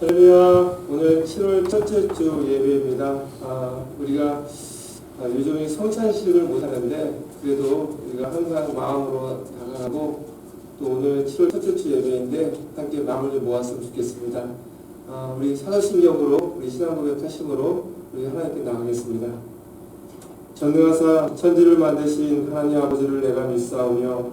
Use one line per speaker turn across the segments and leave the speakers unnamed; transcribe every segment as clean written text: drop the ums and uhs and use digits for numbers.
할렐루야. 오늘 7월 첫째 주 예배입니다. 우리가 요즘에 성찬식을 못하는데 그래도 우리가 항상 마음으로 다가가고 또 오늘 7월 첫째 주 예배인데 함께 마음을 좀 모았으면 좋겠습니다. 우리 사도신경으로 우리 신앙고백 하심으로 우리 하나님께 나가겠습니다. 전능하사 천지를 만드신 하나님 아버지를 내가 믿사오며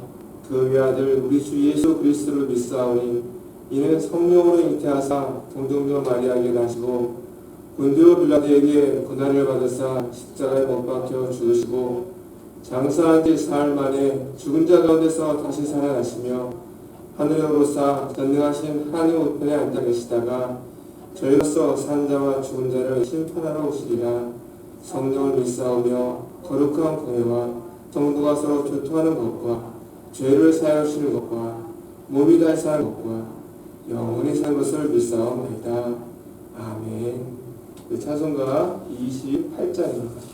그 외아들 우리 주 예수 그리스도를 믿사오니 이는 성령으로 잉태하사 동정녀 마리아에게 나시고 본디오 빌라도에게 고난을 받으사 십자가에 못 박혀 죽으시고 장사한 지 사흘 만에 죽은 자 가운데서 다시 살아나시며 하늘에 오르사 전능하신 하나님 우편에 앉아 계시다가 저희로서 산 자와 죽은 자를 심판하러 오시리라. 성령을 믿사오며 거룩한 공회와 성도가 서로 교통하는 것과 죄를 사하시는 것과 몸이 다시 사는 것과 영원히 사는 것을 믿사옵나이다. 아멘. 찬송가 28장입니다.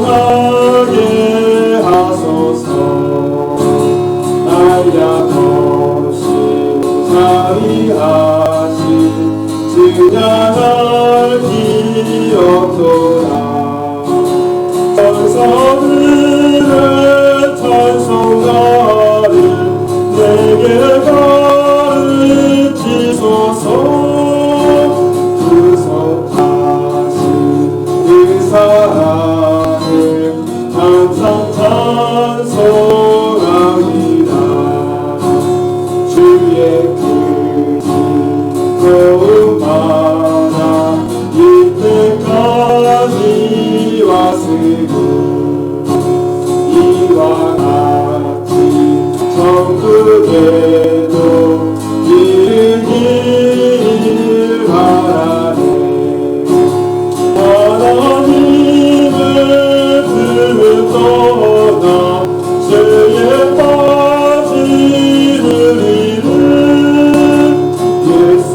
찬송하게 하소서. 알약없이 자비하신 증량할 기억도다. 천성들의 찬송가를 내게 가르치소서. 사랑을 항상 찬송하리라. 주의 크신 도움 받아 이때까지 왔으니 이와 같이 천국에도 이르길 바라네. 하나님의 뜻을 떠나 죄에 빠지는 이를 예수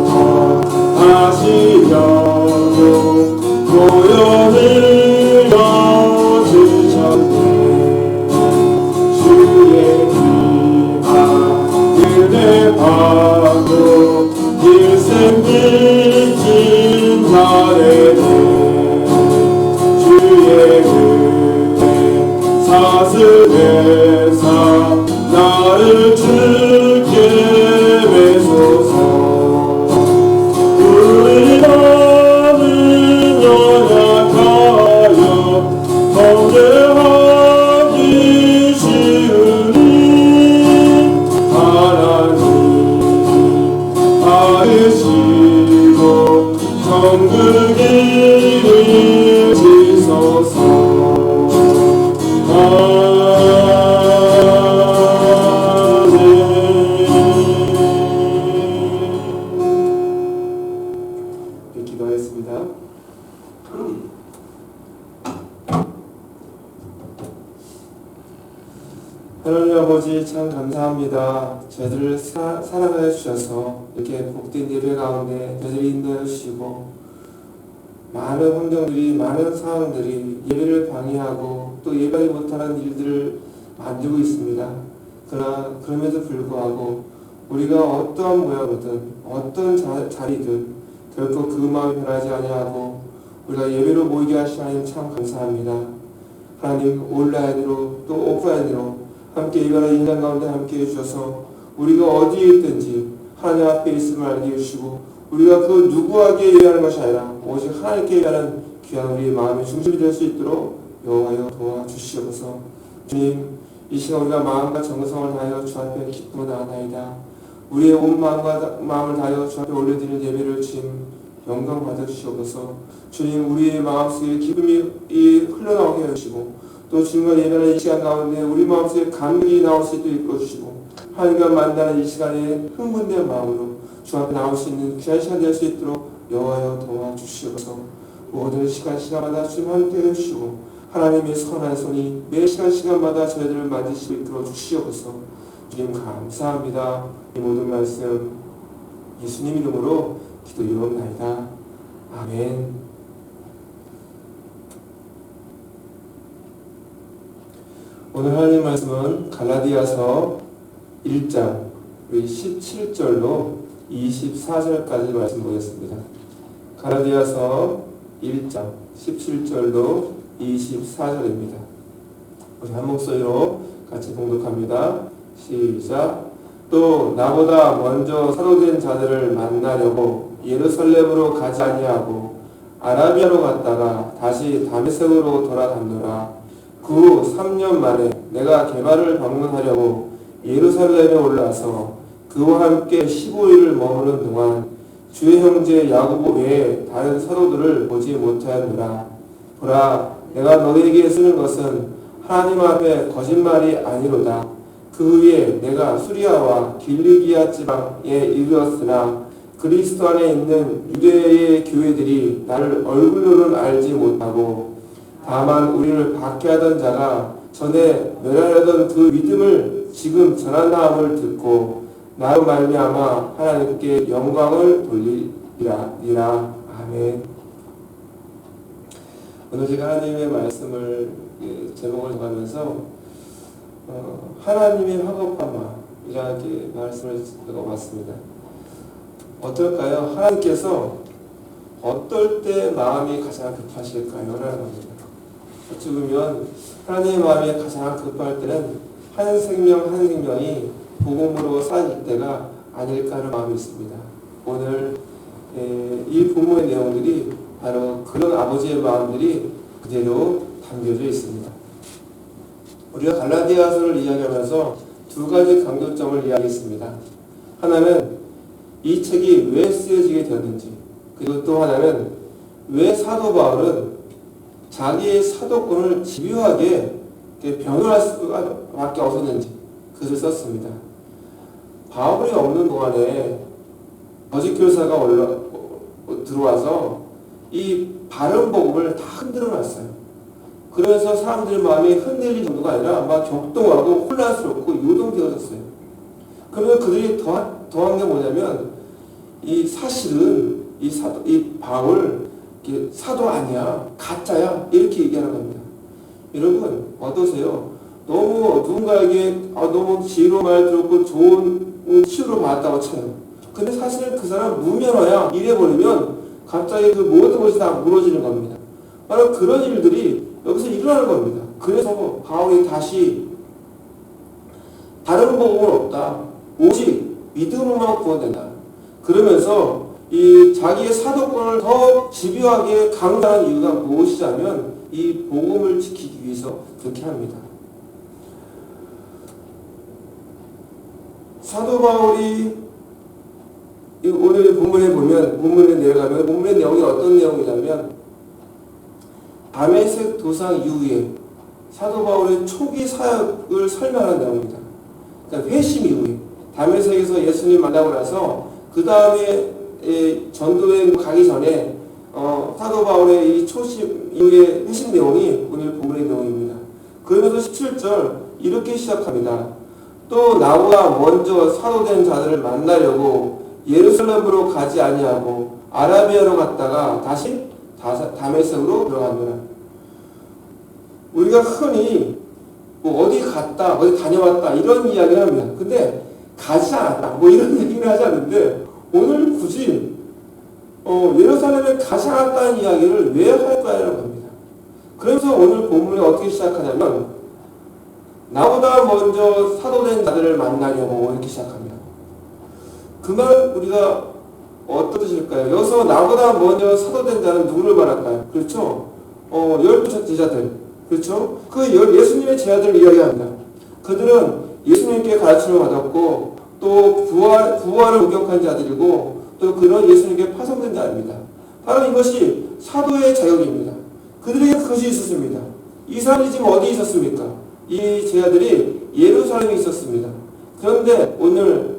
구원하시려고 고연을 여주셨네. 주의 기만 은혜 받고 일생 믿진 자래네. 주의 은혜 사슬에서 나를 주께 매소서. 우리나는 연약하여 범죄하기 쉬우니 하나님이 아으시고 정글 이루시소서. 기도하겠습니다. 하나님 아버지 참 감사합니다. 저희들을 사랑하여 주셔서 이렇게 복된 예배 가운데 저희들이 인도해 주시고 많은 환경들이 많은 상황들이 예배를 방해하고 또 예배하지 못하는 일들을 만들고 있습니다. 그러나 그럼에도 불구하고 우리가 어떠한 모양이든 어떤 자리든 결코 그 마음이 변하지 아니하고 우리가 예배로 모이게 하신 하나님 참 감사합니다. 하나님 온라인으로 또 오프라인으로 함께 예배하는 인간 가운데 함께 해주셔서 우리가 어디에 있든지 하나님 앞에 있음을 알게 해주시고 우리가 그 누구에게 예배하는 것이 아니라 오직 하나님께 예배하는 귀한 우리의 마음의 중심이 될 수 있도록 여호와여 도와주시옵소서. 주님, 이 시간 우리가 마음과 정성을 다하여 주 앞에 기쁨을 나아나이다. 우리의 온 마음을 다하여 주 앞에 올려드리는 예배를 주님 영광 받으시옵소서. 주님, 우리의 마음속에 기쁨이 흘러나오게 해주시고 또 주님과 예배하는 이 시간 가운데 우리 마음속에 감격이 나올 수 있도록 이끌어주시고 하나님과 만나는 이 시간에 흥분된 마음으로 주 앞에 나올 수 있는 귀한 시간 될 수 있도록 여호와여 도와주시옵소서. 모든 시간마다 주님 함께 해주시고 하나님의 선한 손이 매 시간마다 저희들을 만지시고 이끌어 주시옵소서. 주님 감사합니다. 이 모든 말씀 예수님 이름으로 기도드리옵나이다. 아멘. 오늘 하나님 말씀은 갈라디아서 1장 17절로 24절까지 말씀 보겠습니다. 갈라디아서 1장 17절로 24절입니다. 우리 한 목소리로 같이 봉독합니다. 시작. 또 나보다 먼저 사도된 자들을 만나려고 예루살렘으로 가지 아니하고 아라비아로 갔다가 다시 다메섹으로 돌아갔노라. 그 후 3년 만에 내가 게바를 방문하려고 예루살렘에 올라서 그와 함께 15일을 머무는 동안 주의 형제 야고보 외에 다른 사도들을 보지 못하였노라. 보라, 내가 너희에게 쓰는 것은 하나님 앞에 거짓말이 아니로다. 그 후에 내가 수리아와 길리기아 지방에 이르렀으나 그리스도 안에 있는 유대의 교회들이 나를 얼굴로는 알지 못하고 다만 우리를 박해하던 자가 전에 멸하려던 그 믿음을 지금 전한다함을 듣고 나로 말미암아 하나님께 영광을 돌리리라. 아멘. 오늘 제가 하나님의 말씀을 제목을 정하면서 하나님의 화급함이라는 말씀을 적어봤습니다. 어떨까요? 하나님께서 어떨 때 마음이 가장 급하실까요? 라는 겁니다. 어찌 보면 하나님의 마음이 가장 급할 때는 한 생명 한 생명이 복음으로 쌓일 때가 아닐까 하는 마음이 있습니다. 오늘 이 본문의 내용들이 바로 그런 아버지의 마음들이 그대로 담겨져 있습니다. 우리가 갈라디아서를 이야기하면서 두 가지 강조점을 이야기했습니다. 하나는 이 책이 왜 쓰여지게 되었는지, 그리고 또 하나는 왜 사도 바울은 자기의 사도권을 집요하게 변호할 수밖에 없었는지 그것을 썼습니다. 바울이 없는 동안에 거짓 교사가 들어와서 이 바른 복음을 다 흔들어 놨어요. 그러면서 사람들의 마음이 흔들릴 정도가 아니라 막 격동하고 혼란스럽고 요동되어졌어요. 그러면 그들이 더한 게 뭐냐면 이 사실은 이 바울 사도 아니야, 가짜야, 이렇게 얘기하는 겁니다. 여러분 어떠세요? 너무 누군가에게 너무 지혜로운 말 들었고 좋은 치유를 받았다고 쳐요. 근데 사실은 그 사람 무면허야 이래버리면 갑자기 그 모든 것이 다 무너지는 겁니다. 바로 그런 일들이 여기서 일어나는 겁니다. 그래서 바울이 다시 다른 복음은 없다. 오직 믿음으로만 구원된다. 그러면서 이 자기의 사도권을 더 집요하게 강조하는 이유가 무엇이냐면 이 복음을 지키기 위해서 그렇게 합니다. 사도 바울이 오늘 본문에 보면 본문에 내려가면 본문의 내용이 어떤 내용이냐면 다메섹 도상 이후에 사도 바울의 초기 사역을 설명하는 내용입니다. 그러니까 회심 이후에 다메섹에서 예수님 만나고 나서 그 다음에 전도여행 가기 전에 사도 바울의 이 초심 이후의 회심 내용이 오늘 본문의 내용입니다. 그러면서 17절 이렇게 시작합니다. 또 나보다 먼저 사도된 자들을 만나려고 예루살렘으로 가지 아니하고 아라비아로 갔다가 다시 다메섹으로 들어가노라. 우리가 흔히 뭐 어디 갔다, 어디 다녀왔다 이런 이야기를 합니다. 근데 가지 않았다, 뭐 이런 얘기를 하지 않는데 오늘 굳이 예루살렘에 가지 않았다는 이야기를 왜 할까라는 겁니다. 그래서 오늘 본문이 어떻게 시작하냐면 나보다 먼저 사도된 자들을 만나려고 이렇게 시작합니다. 그 말 우리가 어떤 뜻일까요? 여기서 나보다 먼저 사도된 자는 누구를 말할까요? 그렇죠? 12 제자들. 그렇죠? 그 예수님의 제자들을 이야기합니다. 그들은 예수님께 가르침을 받았고 또 부활을 목격한 자들이고 또 그런 예수님께 파송된 자입니다. 바로 이것이 사도의 자격입니다. 그들에게 그것이 있었습니다. 이 사람이 지금 어디에 있었습니까? 이 제자들이 예루살렘에 있었습니다. 그런데 오늘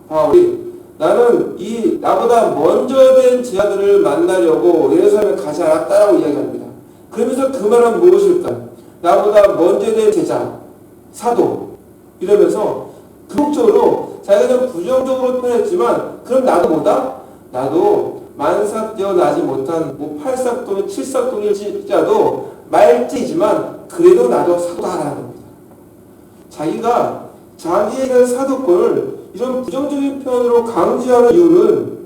바울이 나는 이 나보다 먼저 된 제자들을 만나려고 예루살렘에 가지 않았다라고 이야기합니다. 그러면서 그 말은 무엇일까요? 나보다 먼저 된 제자, 사도 이러면서 극적으로 자기가 좀 부정적으로 표현했지만 그럼 나도 뭐다? 나도 만삭되어 나지 못한 뭐 8삭 또는 7삭동일지라도 말지이지만 그래도 나도 사도다라는 겁니다. 자기가 자기의 사도권을 이런 부정적인 표현으로 강조하는 이유는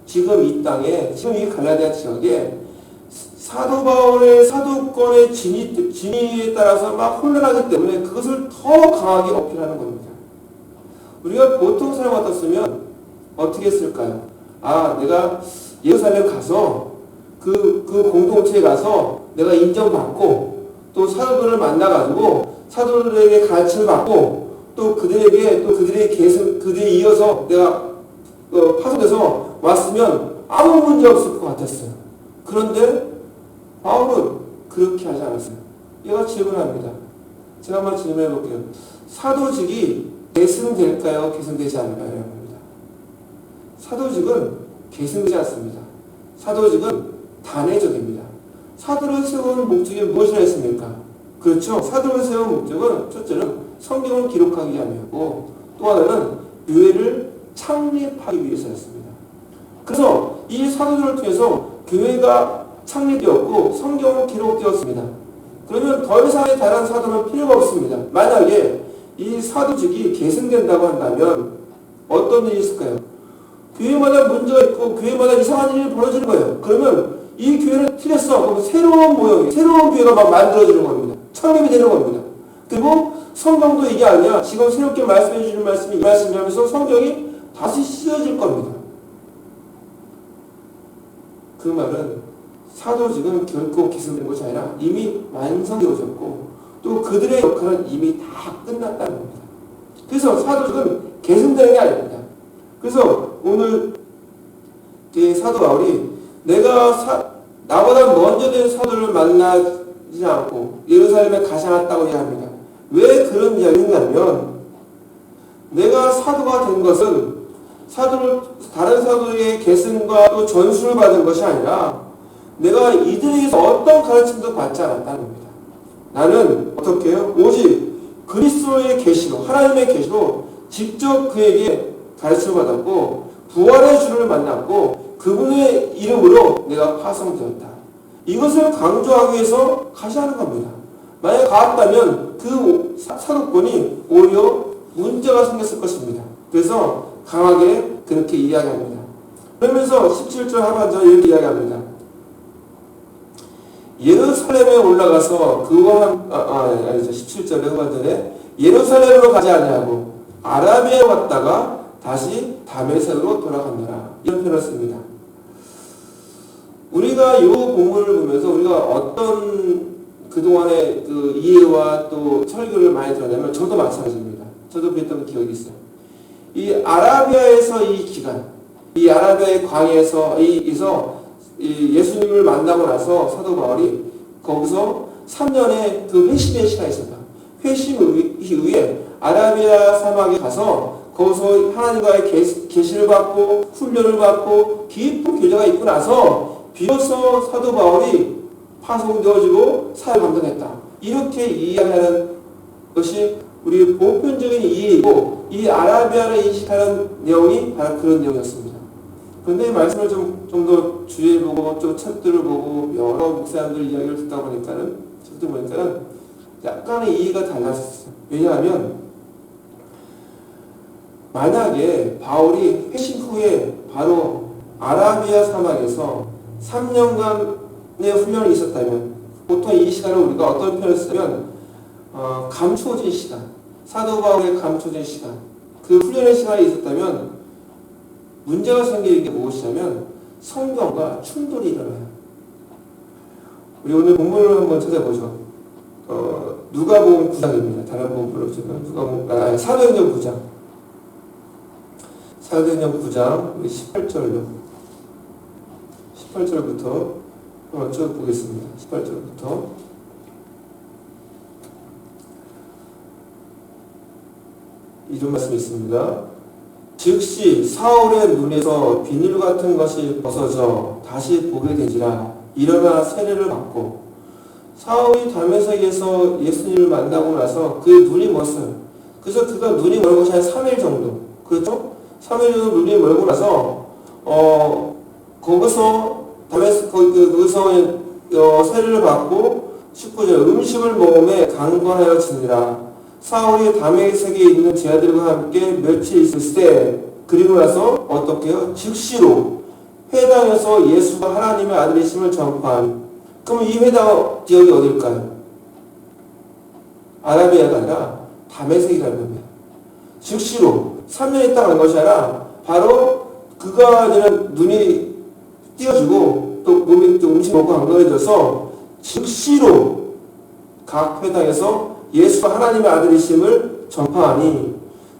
지금 이 땅에, 지금 이 갈라디아 지역에 사도 바울의 사도권의 진위에 따라서 막 혼란하기 때문에 그것을 더 강하게 어필하는 겁니다. 우리가 보통 사람 같았으면 어떻게 했을까요? 내가 예루살렘 가서 그 공동체에 가서 내가 인정받고 또 사도들을 만나가지고 사도들에게 가르침을 받고 또 그들에 이어서 내가 파송돼서 왔으면 아무 문제 없을 것 같았어요. 그런데 바울은 그렇게 하지 않았어요. 얘가 질문합니다. 제가 한번 질문해 볼게요. 사도직이 계승될까요? 계승되지 않을까요? 합니다. 사도직은 계승되지 않습니다. 사도직은 단회적입니다. 사도를 세운 목적이 무엇이라 했습니까? 그렇죠. 사도를 세운 목적은 첫째는 성경을 기록하기 위함이었고 또 하나는 교회를 창립하기 위해서였습니다. 그래서 이 사도들을 통해서 교회가 창립되었고 성경은 기록되었습니다. 그러면 더 이상의 다른 사도는 필요가 없습니다. 만약에 이 사도직이 계승된다고 한다면 어떤 일이 있을까요? 교회마다 문제가 있고 교회마다 이상한 일이 벌어지는 거예요. 그러면 이 교회를 틀렸어. 그럼 새로운 모형이, 새로운 교회가 막 만들어지는 겁니다. 창립이 되는 겁니다. 그리고 성경도 이게 아니야. 지금 새롭게 말씀해 주시는 말씀이 이 말씀이라면서 성경이 다시 씌워질 겁니다. 그 말은 사도직은 결코 계승된 것이 아니라 이미 완성되어졌고 또 그들의 역할은 이미 다 끝났다는 겁니다. 그래서 사도직은 계승되는 게 아닙니다. 그래서 오늘 사도 바울이 내가 나보다 먼저 된 사도를 만나지 않고 예루살렘에 가지 않았다고 이야기합니다. 왜 그런 이야기를 했냐면 내가 사도가 된 것은 다른 사도의 계승과 또 전수를 받은 것이 아니라 내가 이들에게서 어떤 가르침도 받지 않았다는 겁니다. 나는 어떻게 해요? 오직 그리스도의 계시로, 하나님의 계시로 직접 그에게 가르침을 받았고 부활의 주를 만났고 그분의 이름으로 내가 파송되었다. 이것을 강조하기 위해서 가시하는 겁니다. 만약에 가았다면 그 사도권이 오히려 문제가 생겼을 것입니다. 그래서 강하게 그렇게 이야기합니다. 그러면서 17절 하반절에 이렇게 이야기합니다. 예루살렘에 올라가서 아니죠. 17절의 후반절에 예루살렘으로 가지 아니하고 아라비아에 왔다가 다시 다메섹으로 돌아간다라. 이런 표현을 씁니다. 우리가 이 본문을 보면서 우리가 어떤 그동안의 그 이해와 또 설교를 많이 들었냐면 저도 마찬가지입니다. 저도 그랬던 기억이 있어요. 이 아라비아에서 이 기간, 이 아라비아의 광야에서 예수님을 만나고 나서 사도 바울이 거기서 3년의 그 회심의 시간이 있었다. 회심 이후에 아라비아 사막에 가서 거기서 하나님과의 계시를 받고 훈련을 받고 깊은 교제가 있고 나서 비로소 사도 바울이 파송되어지고 사회 감당했다. 이렇게 이야기하는 것이 우리 보편적인 이해이고 이 아라비아를 인식하는 내용이 바로 그런 내용이었습니다. 그런데 이 말씀을 좀 더 주의해보고 좀 책들을 보고 여러 목사님들 이야기를 듣다 보니까는 약간의 이해가 달랐어요. 왜냐하면 만약에 바울이 회심 후에 바로 아라비아 사막에서 3년간의 훈련이 있었다면 보통 이 시간을 우리가 어떤 표현을 쓰면 감춰진 시간, 사도 바울의 감춰진 시간, 그 훈련의 시간이 있었다면 문제가 생기는 게 무엇이냐면 성경과 충돌이 일어나요. 우리 오늘 본문을 한번 찾아보죠. 누가복음 9장입니다. 다른 본문으로 치면 사도행전 9장. 사도행전 9장 우리 18절부터 한번 쭉 보겠습니다. 18절부터 이런 말씀이 있습니다. 즉시 사울의 눈에서 비늘 같은 것이 벗어져 다시 보게 되지라. 일어나 세례를 받고. 사울이 다메섹에서 예수님을 만나고 나서 그의 눈이 멀었어요. 그래서 그가 눈이 멀은 것이 한 3일 정도. 그렇죠? 3일 정도 눈이 멀고 나서 거기서 세례를 받고 19절 음식을 먹음에 강건하여 지니라. 사울이 다메섹에 있는 제자들과 함께 며칠 있을 때 그리고 나서 어떻게 해요? 즉시로 회당에서 예수가 하나님의 아들이심을 전파한. 그럼 이 회당 지역이 어딜까요? 아라비아가 아니라 다메섹이라는 겁니다. 즉시로 3년 있다 간 것이 아니라 바로 그가 이제는 눈이 띄어지고 또 몸이 또 음식 먹고 강건해져서 즉시로 각 회당에서 예수가 하나님의 아들이심을 전파하니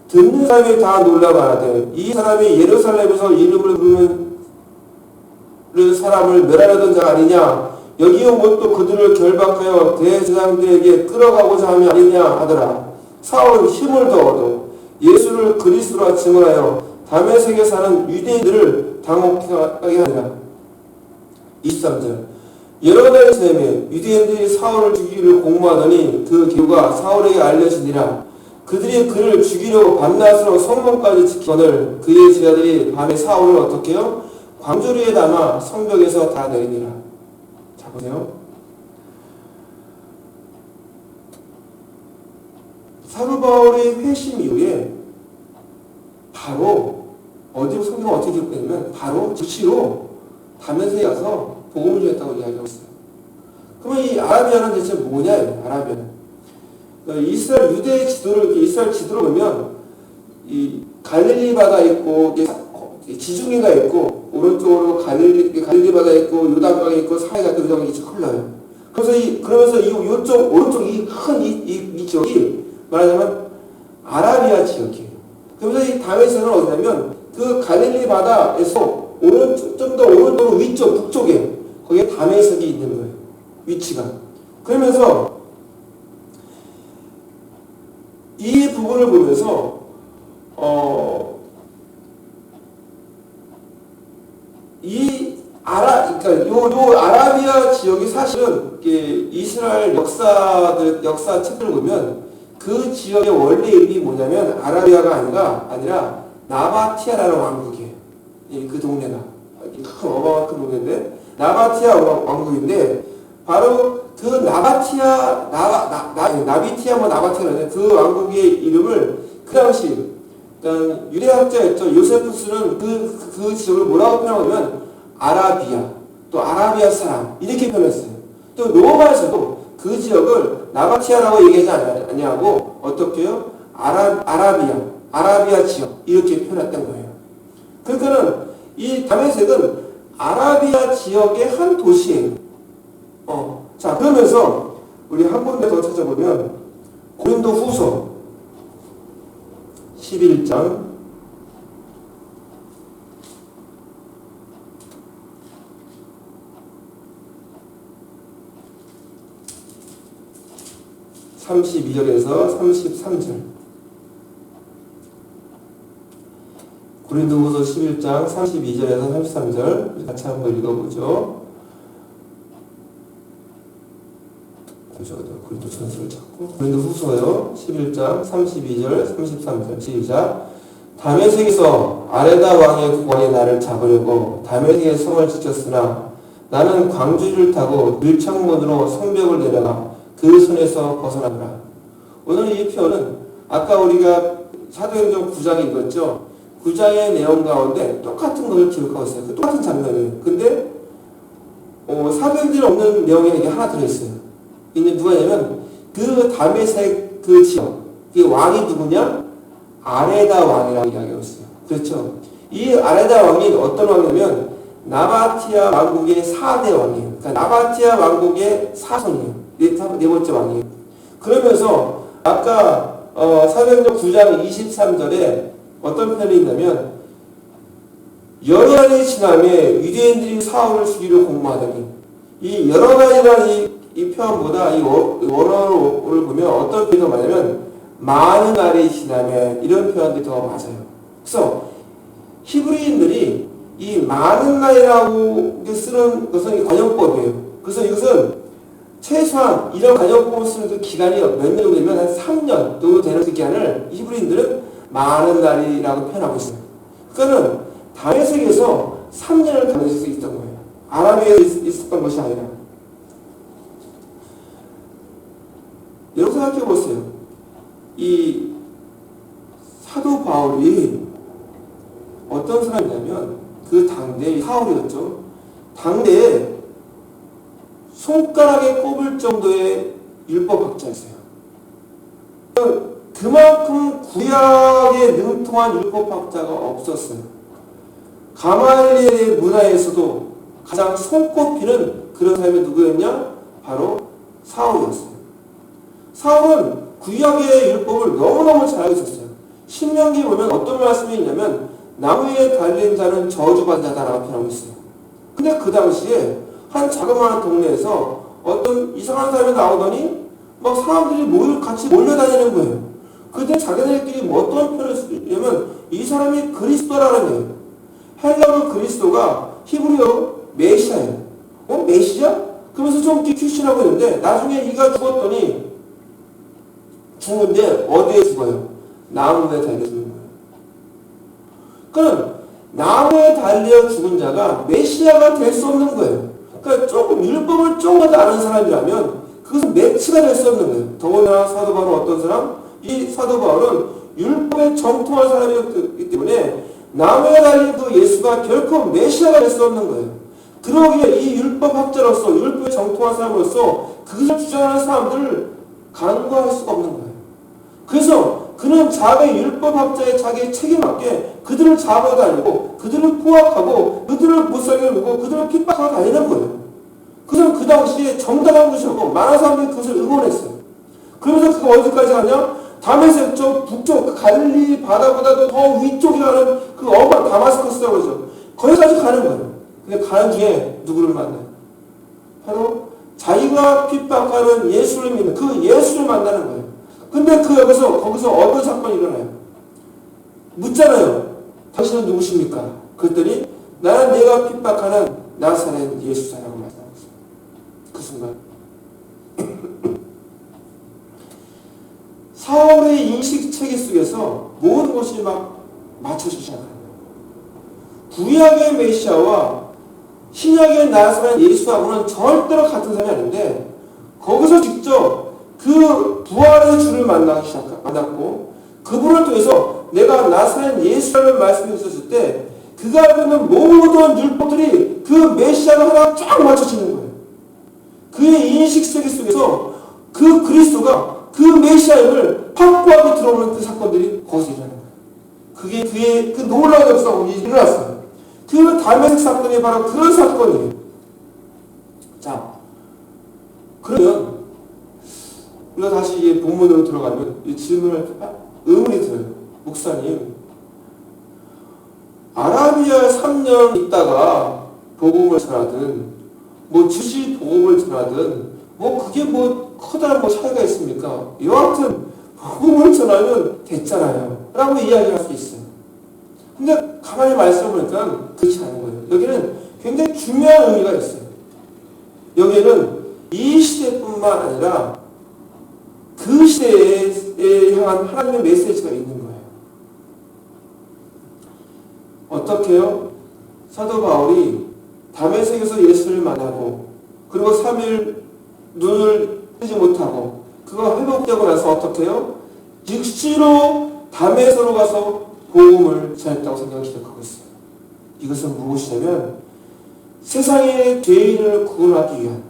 듣는 사람이 다 놀라 말하되 이 사람이 예루살렘에서 이름을 부르는 사람을 멸하려던 자가 아니냐. 여기요 못 또 그들을 결박하여 대제사장들에게 끌어가고자 함이 아니냐 하더라. 사울은 힘을 더 얻어 예수를 그리스도라 증언하여 다메섹에 사는 유대인들을 당혹하게 하니라. 23절 여러 달이 지나매 유대인들이 사울을 죽이기를 공모하더니 그 계류가 사울에게 알려지니라. 그들이 그를 죽이려고 밤낮으로 성문까지 지키거늘 그의 제자들이 밤에 사울을 어떻게 해요? 광주리에 담아 성벽에서 다 내리니라. 자 보세요. 사도 바울의 회심 이후에 바로 어디로 성경 어떻게 기록되냐면 바로 즉시로 다메섹에 가서 복음을 전했다고 이야기하고 있어요. 그러면 이 아라비아는 대체 뭐냐? 아라비아는 이스라엘 유대 지도를 이스라엘 지도로 보면 이 갈릴리 바다 있고 지중해가 있고 오른쪽으로 갈릴리 바다 있고 요단강이 있고 사해가 또 요단강이 흘러요. 그러면서 이쪽 오른쪽 이 큰 이 지역이 말하자면 아라비아 지역이에요. 그러면서 이 다메섹은 어디냐면 그 갈릴리 바다에서 좀 더 오른쪽으로 위쪽 북쪽에 거기에 다메섹이 있는 거예요. 위치가. 그러면서 이 부분을 보면서 그러니까 아라비아 지역이 사실은 이스라엘 역사 책들을 보면 그 지역의 원래 이름이 뭐냐면 아라비아가 아니라 나바티아라는 왕국이에요. 그 동네가 큰 어마어마한 큰 동네인데 나바티아 왕국인데 바로 그 나비티아 나바티아라는 그 왕국의 이름을 그 당시 그러니까 유대학자였죠. 요세푸스는 그 지역을 뭐라고 표현하냐면 아라비아 또 아라비아 사람 이렇게 표현했어요. 또 로마에서도 그 지역을 나바티아라고 얘기하지 않냐고 어떻게 해요? 아라비아 지역 이렇게 표현했던 거예요. 그러니까는 이 다메섹은 아라비아 지역의 한 도시예요. 자 그러면서 우리 한 군데 더 찾아보면 고린도 후서 11장 32절에서 33절 고린도후서 11장 32절에서 33절 같이 한번 읽어보죠. 고린도 전서를 찾고 고린도후서요 11장 32절 33절 시작. 다메섹에서 아레다 왕의 국왕이 나를 잡으려고 다메섹의 성을 지켰으나 나는 광주리를 타고 밀창문으로 성벽을 내려가 그 손에서 벗어나더라. 오늘 이 표현은 아까 우리가 사도행전 9장에 읽었죠. 9장의 내용 가운데 똑같은 것을 기록하고 있어요. 그 똑같은 장면이에요. 근데 사도행전에 없는 내용이 이게 하나 들어있어요. 이게 누가냐면 그 다메섹 그 지역 그 왕이 누구냐? 아레다 왕이라고 이야기하고 있어요. 그렇죠. 이 아레다 왕이 어떤 왕이냐면 나바티아 왕국의 4대 왕이에요. 그러니까 나바티아 왕국의 사손이에요. 네 번째 왕이에요. 그러면서 아까 사도행전 9장 23절에 어떤 표현이 있냐면 여러 달이 지나매 유대인들이 사울을 죽이려 공모하더니 이 여러 가지라는 이 표현보다 이 원어를 보면 어떤 표현이 더 많냐면 많은 날이 지나면 이런 표현들이 더 맞아요. 그래서 히브리인들이 이 많은 날이라고 쓰는 것은 관용법이에요. 그래서 이것은 최소한 이런 관용법을 쓰는 그 기간이 몇 년 정도 되면 한 3년 정도 되는 그 기간을 히브리인들은 많은 날이라고 표현하고 있어요. 그거는 다메섹에서 3년을 다닐 수 있던 거예요. 아라비아에 있었던 것이 아니라. 여러분 생각해 보세요. 이 사도 바울이 어떤 사람이냐면 그 당대의 사울이었죠. 당대에 손가락에 꼽을 정도의 율법학자였어요. 그만큼 구약에 능통한 율법학자가 없었어요. 가말리엘의 문화에서도 가장 손꼽히는 그런 사람이 누구였냐? 바로 사울이었어요. 사울은 구약의 율법을 너무너무 잘 알고 있었어요. 신명기에 보면 어떤 말씀이 있냐면 나무에 달린 자는 저주받은 자다라고 표현하고 있어요. 근데 그 당시에 한 자그마한 동네에서 어떤 이상한 사람이 나오더니 막 사람들이 같이 몰려다니는 거예요. 그때 자기네들끼리 어떤 표현을 쓰냐면 이 사람이 그리스도라는 거예요. 헬라어 그리스도가 히브리어 메시아예요. 메시아? 그러면서 좀 퀴퀴시라고 했는데 나중에 이가 죽었더니 죽는데 어디에 죽어요? 나무에 달려 죽는 거예요. 그럼 나무에 달려 죽은 자가 메시아가 될 수 없는 거예요. 그러니까 조금 율법을 조금 더 아는 사람이라면 그것은 매치가 될 수 없는 거예요. 더구나 사도 바울은 어떤 사람? 이 사도 바울은 율법에 정통한 사람이었기 때문에 나무에 달린 그 예수가 결코 메시아가 될 수 없는 거예요. 그러기에 이 율법학자로서 율법에 정통한 사람으로서 그것을 주장하는 사람들을 간과할 수가 없는 거예요. 그래서 그는 자기 율법학자의 자기의 책임에 맞게 그들을 잡아 다니고 그들을 포악하고 그들을 못살게 누고 그들을 핍박하고 다니는 거예요. 그래서 그 당시에 정당한 것이었고 많은 사람들이 그것을 응원했어요. 그러면서 그가 어디까지 가냐? 다메섹 쪽 북쪽 그 갈릴리 바다보다도 더 위쪽이라는 그 어마한 다마스커스라고 그러죠. 거기까지 가는 거예요. 근데 가는 중에 누구를 만나요? 바로 자기가 핍박하는 예수를 믿는 그 예수를 만나는 거예요. 근데 거기서 어떤 사건이 일어나요? 묻잖아요. 당신은 누구십니까? 그랬더니 나는 내가 핍박하는 나사렛 예수사라고 말씀하고 있어요. 그 순간 사울의 인식 체계 속에서 모든 것이 막 맞춰지기 시작합니다. 구약의 메시아와 신약의 나사렛 예수하고는 절대로 같은 사람이 아닌데 거기서 직접 그 부활의 주를 만났고 그분을 통해서 내가 나사렛 예수라는 말씀이 있었을 때 그가 알고 있는 모든 율법들이 그 메시아가 하나 쫙 맞춰지는 거예요. 그의 인식 세계 속에서 그 그리스도가 그 메시아임을 확고하게 들어오는 그 사건들이 거기서 일어나는 거예요. 그게 그의 그 놀라운 역사가 일어났어요. 그 다메섹 사건이 바로 그런 사건이에요. 자, 그러면 우리가 다시 이 본문으로 들어가면 이 의문이 들어요. 목사님, 아라비아에 3년 있다가 복음을 전하든 즉시 복음을 전하든 그게 커다란 차이가 있습니까? 여하튼 복음을 전하면 됐잖아요 라고 이야기를 할 수 있어요. 근데 가만히 말씀을 보니까 그렇지 않은 거예요. 여기는 굉장히 중요한 의미가 있어요. 여기는 이 시대뿐만 아니라 그 시대에 향한 하나님의 메시지가 있는 거예요. 어떻게요? 사도 바울이 다메섹에서 예수를 만나고 그리고 3일 눈을 뜨지 못하고 그거 회복되고 나서 어떻게요? 즉시로 다메섹으로 가서 복음을 전했다고 생각을 시작하고 있어요. 이것은 무엇이냐면 세상의 죄인을 구원하기 위한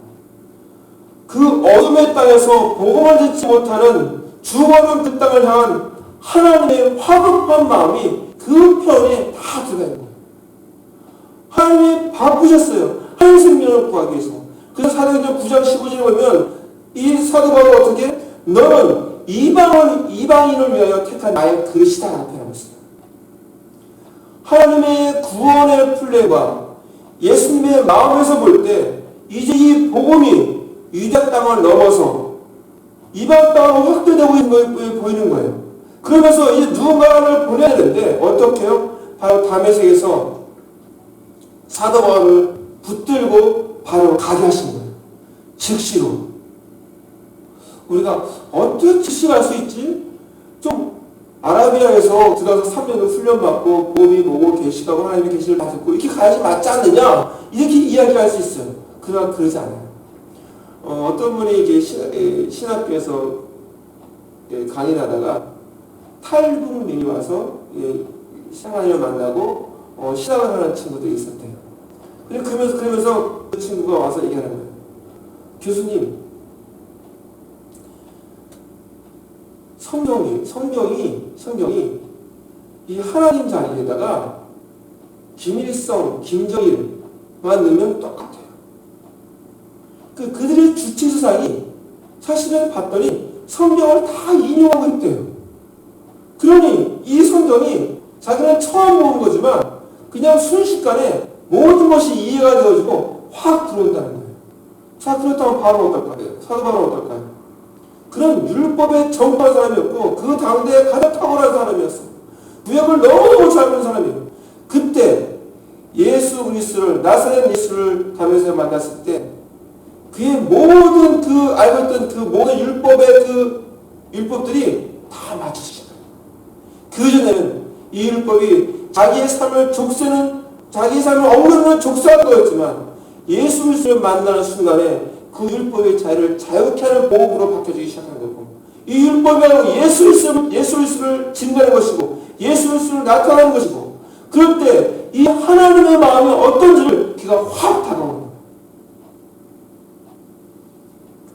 그 어둠의 땅에서 복음을 듣지 못하는 죽어가는 그 땅을 향한 하나님의 화급한 마음이 그 편에 다 들어가 있는 거예요. 하나님이 바쁘셨어요. 한 생명을 구하기 위해서. 그래서 사도행전 9장 15절에 보면 이 사도 바울이 어떻게? 너는 이방인을 위하여 택한 나의 그릇이다 라고 표현하고 있어요. 하나님의 구원의 플랜과 예수님의 마음에서 볼 때 이제 이 복음이 유대 땅을 넘어서 이방 땅으로 확대되고 있는 걸 보이는 거예요. 그러면서 이제 누군가를 보내야 되는데 어떻게 해요? 바로 다메섹에서 사도 바울을 붙들고 바로 가게 하신 거예요. 즉시로. 우리가 어떻게 즉시로 할 수 있지? 좀 아라비아에서 들어가서 3년을 훈련받고 보험이 보고 계시다고 하나님의 계시를 다 듣고 이렇게 가야지 맞지 않느냐? 이렇게 이야기할 수 있어요. 그러나 그러지 않아요. 어떤 분이 이게 신학교에서 강의를 하다가 탈북민이 와서 신앙을 만나고 신학을 하는 친구들이 있었대요. 그러면서 그 친구가 와서 얘기하는 거예요. 교수님, 성경이 이 하나님 자리에다가 김일성, 김정일만 넣으면 똑같아요. 그들의 주체수상이 사실은 봤더니 성경을 다 인용하고 있대요. 그러니 이 성경이 자기는 처음 보는 거지만 그냥 순식간에 모든 것이 이해가 되어지고 확 들어온다는 거예요. 자, 그렇다면 바로 어떨까요? 사도 바로 어떨까요? 그런 율법에 정통한 사람이었고 그 당대에 가장 탁월한 사람이었어요. 구약을 너무너무 잘 보는 사람이에요. 그때 예수 그리스도를, 나사렛 예수를 다메섹에서 만났을 때 그의 모든 알고 있던 그 모든 율법들이 다 맞춰지신 거예요. 그 전에는 이 율법이 자기의 삶을 억누르는 족쇄한 거였지만 예수 그리스도를 만나는 순간에 그 율법의 자유를 자유케 하는 보험으로 바뀌어지기 시작한 거고, 이 율법이 바로 예수 그리스도를 증거하는 것이고 예수 그리스도를 나타내는 것이고, 그럴 때 이 하나님의 마음이 어떤지를 그가 확 다가오는 거예요.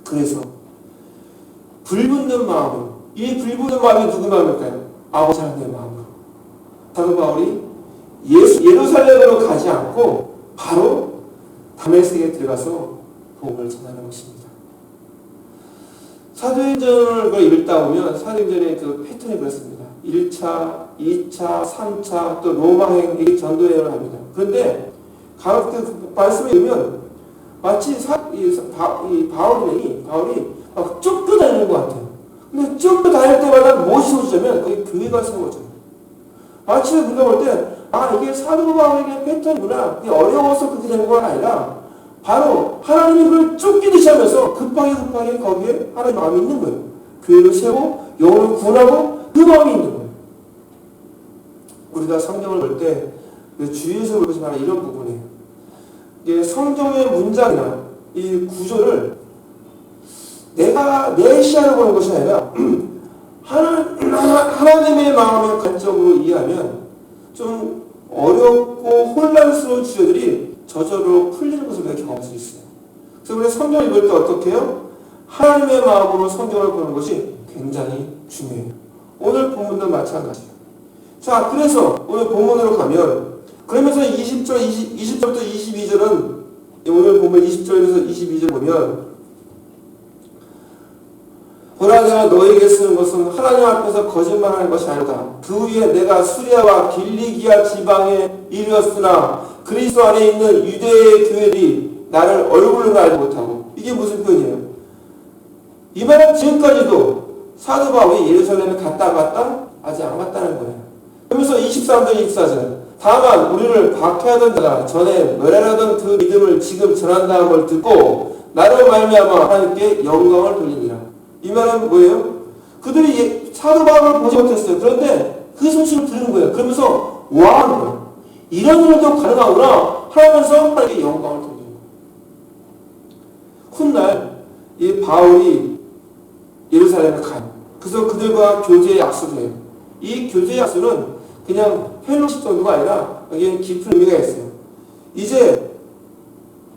그래서 불붙는 마음으로, 이 불붙는 마음이 누구 마음일까요? 아버지 하나님의 마음으로 사도 바울이 예루살렘으로 가지 않고 바로 다메섹에 들어가서 복음을 전하는 것입니다. 사도행전을 읽다 보면 사도행전의 그 패턴이 그렇습니다. 1차, 2차, 3차, 또 로마행, 전도행을 합니다. 그런데 그 말씀에 보면 마치 바울이 막 쫓겨다니는 것 같아요. 근데 쫓겨다닐 때마다 무엇이 오시냐면 거기 교회가 세워져요. 마치 우리가 볼 때 이게 사도 바울의 패턴이구나. 이게 어려워서 그렇게 되는 건 아니라 바로 하나님이 그걸 쫓기듯이 하면서 급하게 거기에 하나님의 마음이 있는 거예요. 교회를 세우고 영혼을 구원하고 그 마음이 있는 거예요. 우리가 성경을 볼 때 주의해서 볼 것이 바로 이런 부분이에요. 이게 성경의 문장이나 이 구조를 내 시야로 보는 것이 아니라 하나님의 마음의 관점으로 이해하면 좀 어렵고 혼란스러운 주제들이 저절로 풀리는 것을 우리가 경험할 수 있어요. 그래서 우리가 성경을 읽을 때 어떻게 해요? 하나님의 마음으로 성경을 보는 것이 굉장히 중요해요. 오늘 본문도 마찬가지예요. 자, 그래서 오늘 본문으로 가면, 그러면서 20절부터 22절은 오늘 본문 20절에서 22절 보면, 보라, 내가 너에게 쓰는 것은 하나님 앞에서 거짓말하는 것이 아니다. 그 위에 내가 수리아와 길리기아 지방에 이르렀으나 그리스도 안에 있는 유대의 교회들이 나를 얼굴로 알지 못하고. 이게 무슨 표현이에요? 이 말은 지금까지도 사도 바울이 예루살렘에 갔다 안 갔다? 아직 안 갔다는 거예요. 그러면서 23절 24절, 다만 우리를 박해하던 자가 전에 멸하던 그 믿음을 지금 전한다는 걸 듣고 나로 말미암아 하나님께 영광을 돌리니라. 이 말은 뭐예요? 그들이 사도 바울을 보지 못했어요. 그런데 그 소식을 들은 거예요. 그러면서 와 하는 거예요. 이런 일도 가능하구나 하면서 하나님께 영광을 돌리는 거예요. 훗날 이 바울이 예루살렘에 가요. 그래서 그들과 교제 약속을 해요. 이 교제 약속은 그냥 펠로십 정도가 아니라 여기에 깊은 의미가 있어요. 이제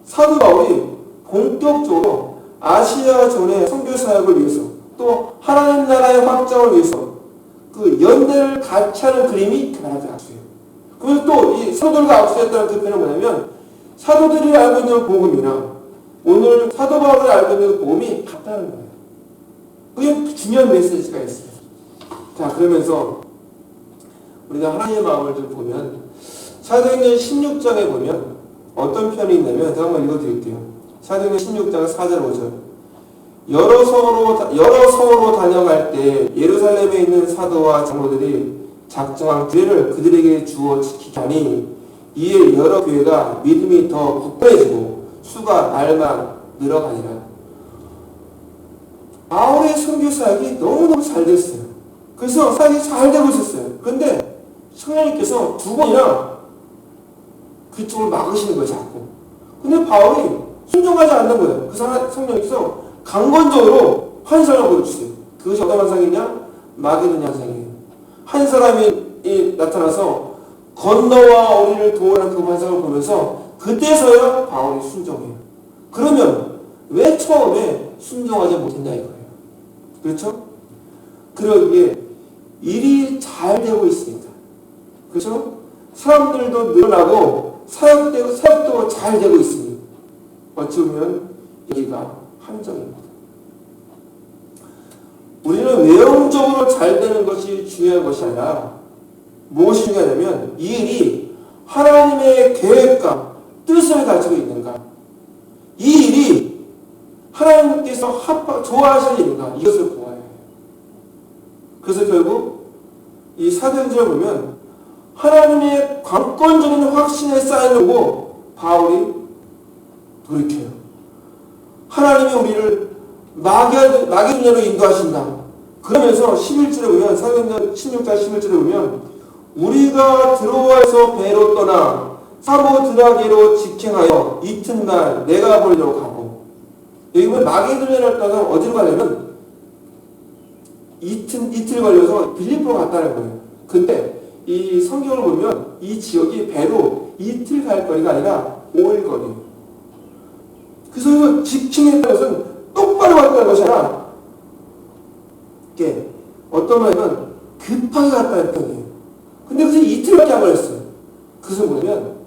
사도 바울이 본격적으로 아시아 전의 선교 사역을 위해서, 또 하나님 나라의 확장을 위해서 그 연대를 같이 하는 그림이 그날의 약속이에요. 그래서 또 이 사도들과 악수했다는 그 표현은 뭐냐면, 사도들이 알고 있는 복음이나 오늘 사도 바울이 알고 있는 복음이 같다는 거예요. 그게 중요한 메시지가 있어요. 자, 그러면서 우리가 하나님의 마음을 좀 보면 사도행전 16장에 보면 어떤 편이 있냐면, 제가 한번 읽어드릴게요. 사도행전 16장 4절 5절. 여러 성으로 다녀갈 때 예루살렘에 있는 사도와 장로들이 작정한 기회를 그들에게 주어 지키게 하니 이에 여러 교회가 믿음이 더 굳건해지고 수가 날만 늘어가니라. 바울의 선교 사역이 너무너무 잘 됐어요. 그래서 사역이 잘 되고 있었어요. 그런데 성령님께서 두 번이나 그쪽을 막으시는 거예요, 자꾸. 근데 바울이 순종하지 않는 거예요. 그 성령님께서 강건적으로 환상을 보여주세요. 그것이 어떤 환상이냐? 마게도냐 환상이에요. 한 사람이 나타나서 건너와 우리를 도우라는 그 환상을 보면서 그때서야 바울이 순종해요. 그러면 왜 처음에 순종하지 못했냐 이거예요. 그렇죠? 그러기에 일이 잘 되고 있으니까. 그렇죠? 사람들도 늘어나고 사역도 잘 되고 있으니 어찌 보면 여기가 함정입니다. 우리는 외형적으로 잘 되는 것이 중요한 것이 아니라 무엇이 중요하냐면 이 일이 하나님의 계획과 뜻을 가지고 있는가, 이 일이 하나님께서 좋아하시는 일인가, 이것을 보아야 해요. 그래서 결국 이 사도행전을 보면 하나님의 관건적인 확신에 쌓이는 거 바울이 돌이켜요. 하나님이 우리를 마게도냐로 인도하신다. 그러면서 11절에 보면, 사도행전 16장 11절에 보면 우리가 드로아에서 배로 떠나 사모드라게로 직행하여 이튿날 내가 보려고 가고, 여기 보면 마게도냐를 떠나 어디로 가려면 이틀 걸려서 빌립보로 갔다는 거예요. 근데 이 성경을 보면 이 지역이 배로 이틀 갈 거리가 아니라 5일 거리예요. 그래서 직행했다는 것은 똑바로 갔다는 것이 아니라 이게 어떤 말이면 급하게 갔다는 뜻이에요. 근데 그게 이틀밖에 안 걸렸어요. 그래서 뭐냐면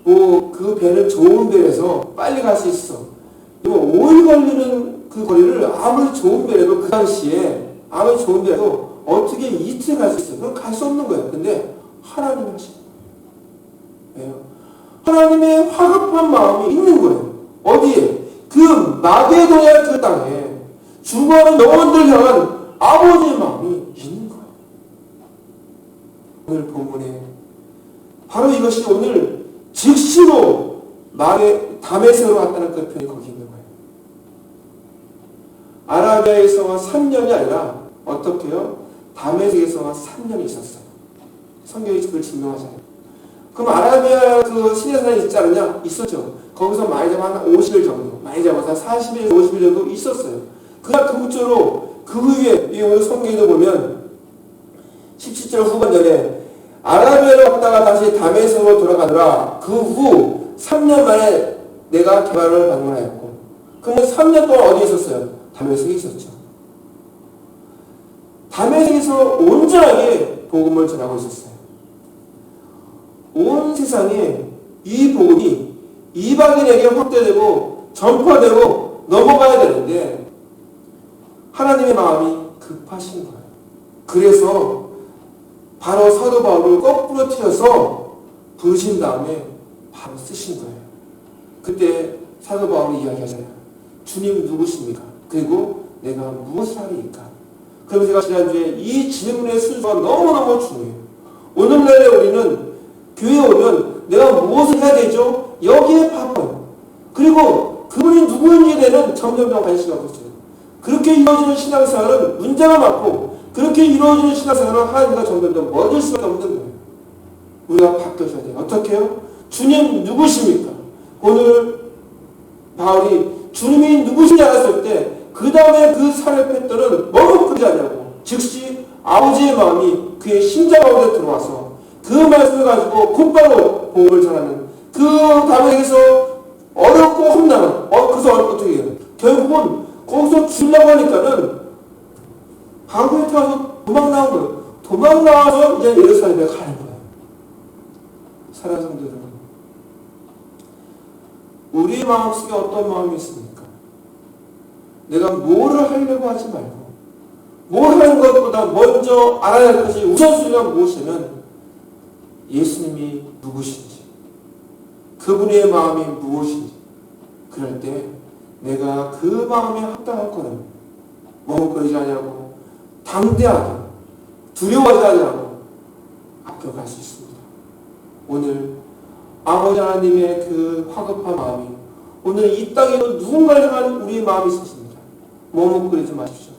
그 배는 좋은 배라서 빨리 갈 수 있어. 5일 걸리는 그 거리를 아무리 좋은 배라도 그 당시에 아무리 좋은 배라도 어떻게 이틀 갈 수 있어요? 그럼 갈 수 없는 거예요. 근데 하나님은 왜요? 하나님의 화급한 마음이 있는 거예요. 어디에? 그 마게도냐 그 땅에 죽어가는 영혼들 향한 아버지의 마음이 있는 거예요. 오늘 본문에 바로 이것이 오늘 즉시로 다메섹으로 왔다는 그 표현이 거기 있는 거예요. 아라비아에서 3년이 아니라 어떻게요? 다메섹에서 3년이 있었어요. 성경이 그걸 증명하잖아요. 그럼 아라비아 그 시내산에 있지 않느냐? 있었죠. 거기서 많이 잡아 한 50일 정도, 많이 잡아서 40일, 50일 정도 있었어요. 그날 그무쪼로 그 후에 이 오늘 성경에도 보면 17절 후반절에 아라비아로 갔다가 다시 다메섹으로 돌아가더라. 그 후 3년 만에 내가 개발을 방문하였고, 그러면 3년 동안 어디에 있었어요? 다메섹에 있었죠. 다메섹에서 온전하게 복음을 전하고 있었어요. 온 세상에 이 복음이 이방인에게 확대되고 전파되고 넘어가야 되는데 하나님의 마음이 급하신 거예요. 그래서 바로 사도 바울을 거꾸로 틀어서 부르신 다음에 바로 쓰신 거예요. 그때 사도 바울이 이야기하잖아요. 주님 누구십니까? 그리고 내가 무엇을 하리이까? 그럼 제가 지난주에 이 질문의 순서가 너무너무 중요해요. 오늘날에 우리는 교회에 오면 내가 무엇을 해야 되죠? 여기에 바빠요. 그리고 그분이 누구인지에 대한 점점 관심이 없어져요. 그렇게 이루어지는 신앙생활은 문제가 많고, 그렇게 이루어지는 신앙생활은 하나님과 점점 멀어질 수밖에 없는 거예요. 우리가 바뀌어줘야 돼요. 어떻게 해요? 주님 누구십니까? 오늘 바울이 주님이 누구신지 알았을 때 그 다음에 그 산을 뺐더는 머뭇거리지 않냐고. 즉시 아버지의 마음이 그의 심장 가운데 들어와서 그 말씀을 가지고 곧바로 복음을 전하는, 그 다메섹에서 어렵고 험난한, 그래서 어떻게 해요? 결국은 거기서 죽으려고 하니까는 바울에 타서 도망 나온 거예요. 도망 나와서 이제 예루살렘에 가는 거예요. 사랑하는 성도 여러분, 우리 마음속에 어떤 마음이 있습니까? 내가 뭐를 하려고 하지 말고, 뭘 하는 것보다 먼저 알아야 할 것이 우선순위가 무엇이냐면 예수님이 누구신지, 그분의 마음이 무엇인지. 그럴 때 내가 그 마음에 합당한 거는 머뭇거리지 않냐고 당대하게 두려워하지 않으라고 합격할 수 있습니다. 오늘 아버지 하나님의 그 화급한 마음이 오늘 이 땅에도 누군가를 향한 우리의 마음이 있었습니다. 머뭇거리지 마십시오.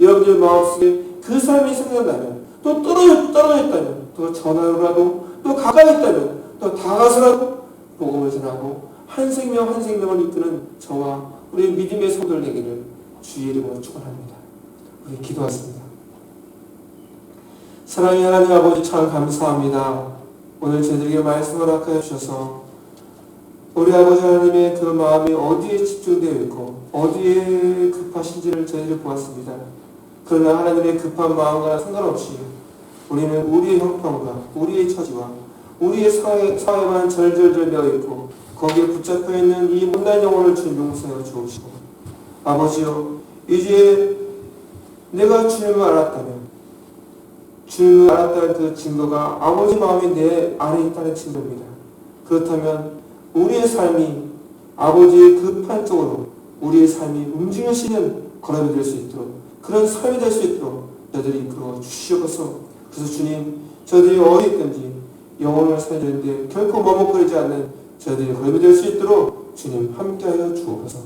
여러분들 마음속에 그 삶이 생각나면 또 떨어졌다면 또 전화로라도 또 가까이 있다면 또 다가서라도 복음을 전하고 한 생명 한 생명을 이끄는 저와 우리 믿음의 성도들 되기를 주의 이름으로 축원합니다. 우리 기도하겠습니다. 사랑의 하나님 아버지 참 감사합니다. 오늘 저희들에게 말씀을 허락하여 주셔서 우리 아버지 하나님의 그 마음이 어디에 집중되어 있고 어디에 급하신지를 저희들이 보았습니다. 그러나 하나님의 급한 마음과 상관없이 우리는 우리의 형편과 우리의 처지와 우리의 사회만 절절절 되어 있고 거기에 붙잡혀 있는 이 못난 영혼을 주님 용서하여 주옵시고 아버지여 이제 내가 주님을 알았다면 주님을 알았다는 그 증거가 아버지 마음이 내 안에 있다는 증거입니다. 그렇다면 우리의 삶이 아버지의 급한 쪽으로 우리의 삶이 움직여지는 걸음이 될 수 있도록 그런 삶이 될 수 있도록 저희들이 이끌어 주시옵소서. 그래서 주님 저희들이 어디 있든지 영혼을 살리는데 결코 머뭇거리지 않는 저희들이 걸음이 될 수 있도록 주님 함께하여 주옵소서.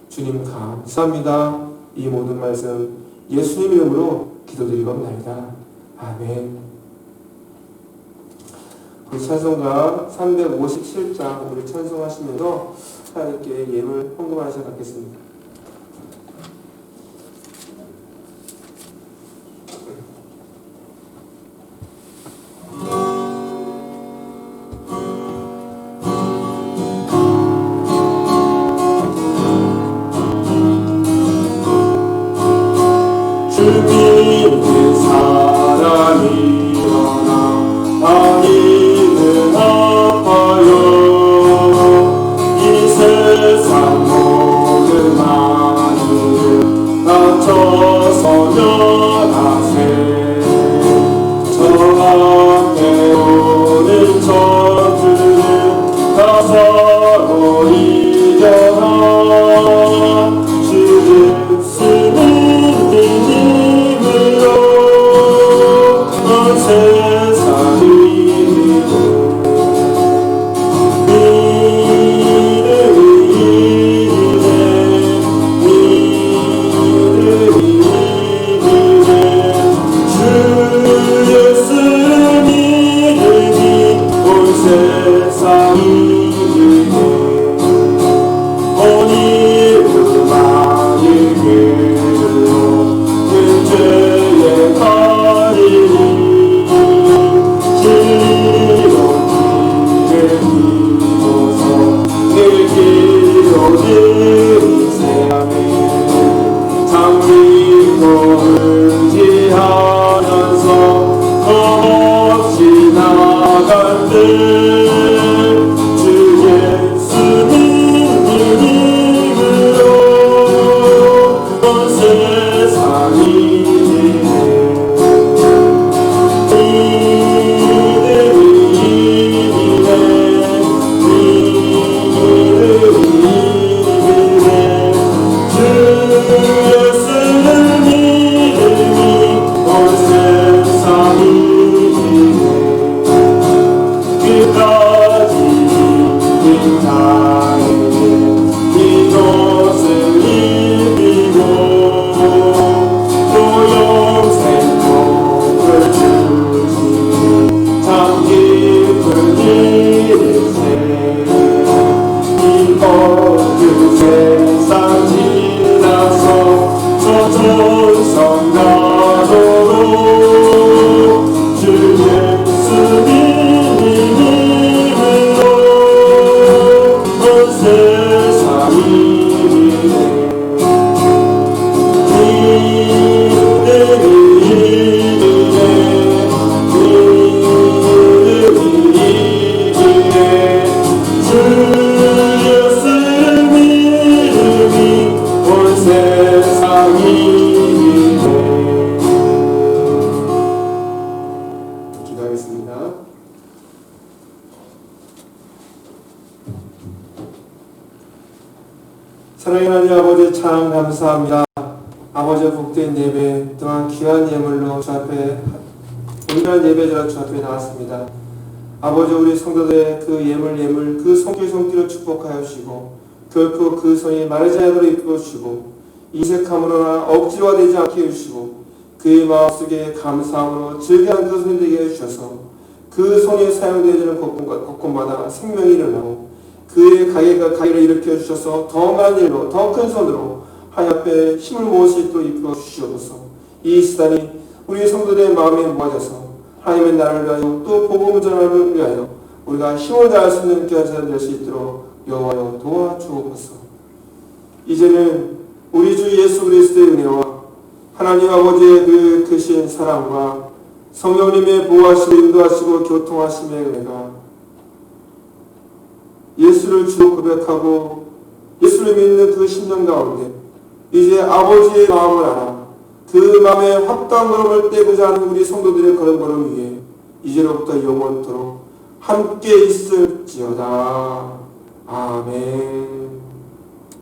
주님 감사합니다. 이 모든 말씀 예수님 이름으로 기도드리옵나이다. 아멘. 우리 찬송가 357장 우리 찬송하시면서 하나님께 예물 헌금하셔 갖겠습니다.
주님의 사랑이 일어나 다니는 아파요. 이 세상 모든 만일을 낮춰서 면하세. 저한테 오는 전투는 다 서로 이겨라. 주님 쓰는 세상이 주 예수님이 온 세상이 오늘 만일 길로 그 죄에 가리니 의지하면서 겁없이 나갈 때 주 예수님 이름으로 온 세상이
사랑의 하나님 아버지 참 감사합니다. 아버지의 복된 예배 또한 귀한 예물로 주 앞에 은밀한 예배자로 주 앞에 나왔습니다. 아버지, 우리 성도들의 그 예물 그 손길을 축복하여 주시고 결코 그 손이 마르지 않도록 이끌어 주시고 인색함으로나 억지로가 되지 않게 해주시고 그의 마음속에 감사함으로 즐거운 그 손이 되게 해주셔서 그 손이 사용되어지는 곳곳마다 생명이 일어나고 그의 가게를 일으켜 주셔서 더 많은 일로 더 큰 손으로 하나님 앞에 힘을 모을 수 있도록 이끌어 주시옵소서. 이 시간이 우리 성도들의 마음에 모아져서 하나님의 나라를 위하여 또 복음 전하를 위하여 우리가 힘을 다할 수 있는 교회가 될 수 있도록 여호와여 도와주옵소서. 이제는 우리 주 예수 그리스도의 은혜와 하나님 아버지의 그 크신 사랑과 성령님의 보호하시고 인도하시고 교통하심의 은혜가 예수를 주로 고백하고 예수를 믿는 그 심령 가운데 이제 아버지의 마음을 알아 그 마음에 합당한 걸음을 떼고자 하는 우리 성도들의 걸음걸음 위에 이제로부터 영원토록 함께 있을지어다. 아멘.